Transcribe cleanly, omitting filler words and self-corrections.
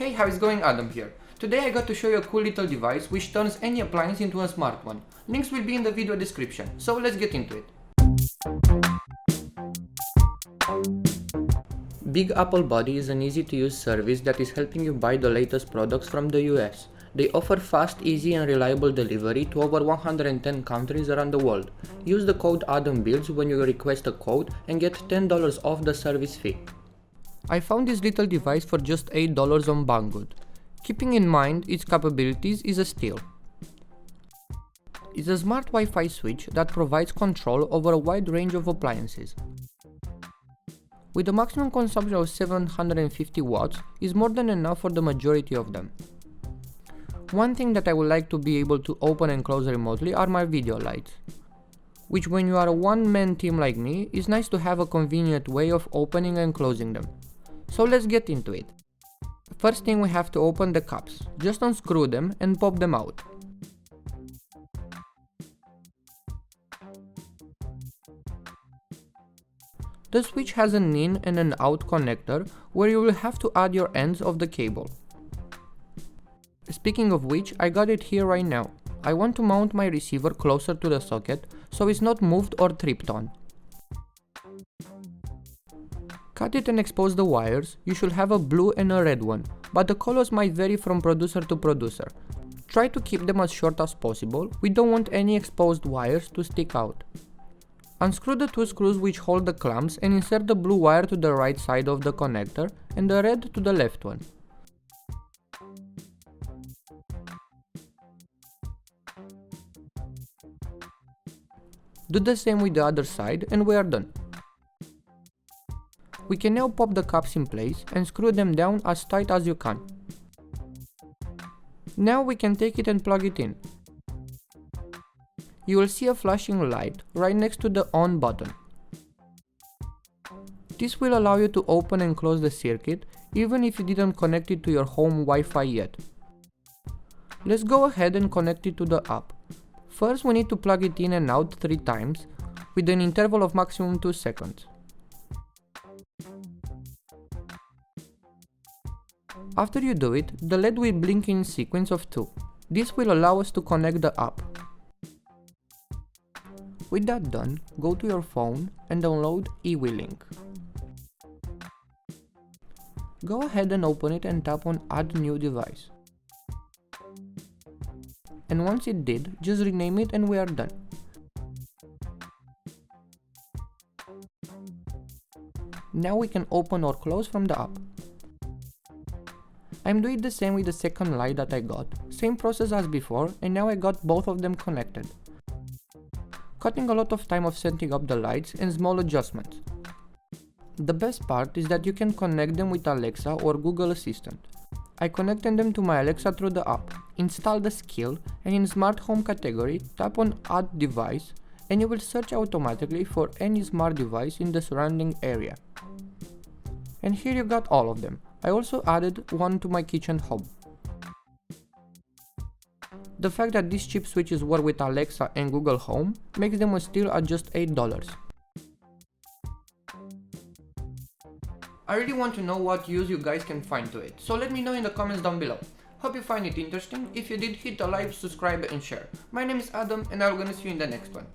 Hey, how is going? Adam here. Today I got to show you a cool little device which turns any appliance into a smart one. Links will be in the video description, so let's get into it. Big Apple Body is an easy to use service that is helping you buy the latest products from the US. They offer fast, easy and reliable delivery to over 110 countries around the world. Use the code ADAMBUILDS when you request a quote and get $10 off the service fee. I found this little device for just $8 on Banggood. Keeping in mind its capabilities is a steal. It's a smart Wi-Fi switch that provides control over a wide range of appliances. With a maximum consumption of 750 watts, is more than enough for the majority of them. One thing that I would like to be able to open and close remotely are my video lights, which when you are a one-man team like me, is nice to have a convenient way of opening and closing them. So let's get into it. First thing, we have to open the caps. Just unscrew them and pop them out. The switch has an in and an out connector where you will have to add your ends of the cable. Speaking of which, I got it here right now. I want to mount my receiver closer to the socket so it's not moved or tripped on. Cut it and expose the wires. You should have a blue and a red one, but the colors might vary from producer to producer. Try to keep them as short as possible. We don't want any exposed wires to stick out. Unscrew the two screws which hold the clamps and insert the blue wire to the right side of the connector and the red to the left one. Do the same with the other side and we are done. We can now pop the caps in place and screw them down as tight as you can. Now we can take it and plug it in. You will see a flashing light right next to the on button. This will allow you to open and close the circuit even if you didn't connect it to your home Wi-Fi yet. Let's go ahead and connect it to the app. First we need to plug it in and out 3 times with an interval of maximum 2 seconds. After you do it, the LED will blink in sequence of 2. This will allow us to connect the app. With that done, go to your phone and download eWeLink. Go ahead and open it and tap on Add New Device. And once it did, just rename it and we are done. Now we can open or close from the app. I'm doing the same with the second light that I got, same process as before, and now I got both of them connected. Cutting a lot of time of setting up the lights and small adjustments. The best part is that you can connect them with Alexa or Google Assistant. I connected them to my Alexa through the app, install the skill, and in Smart Home category, tap on Add Device, and you will search automatically for any smart device in the surrounding area. And here you got all of them. I also added one to my kitchen hob. The fact that these cheap switches work with Alexa and Google Home makes them a steal at just $8. I really want to know what use you guys can find to it, so let me know in the comments down below. Hope you find it interesting. If you did, hit a like, subscribe and share. My name is Adam and I'm gonna see you in the next one.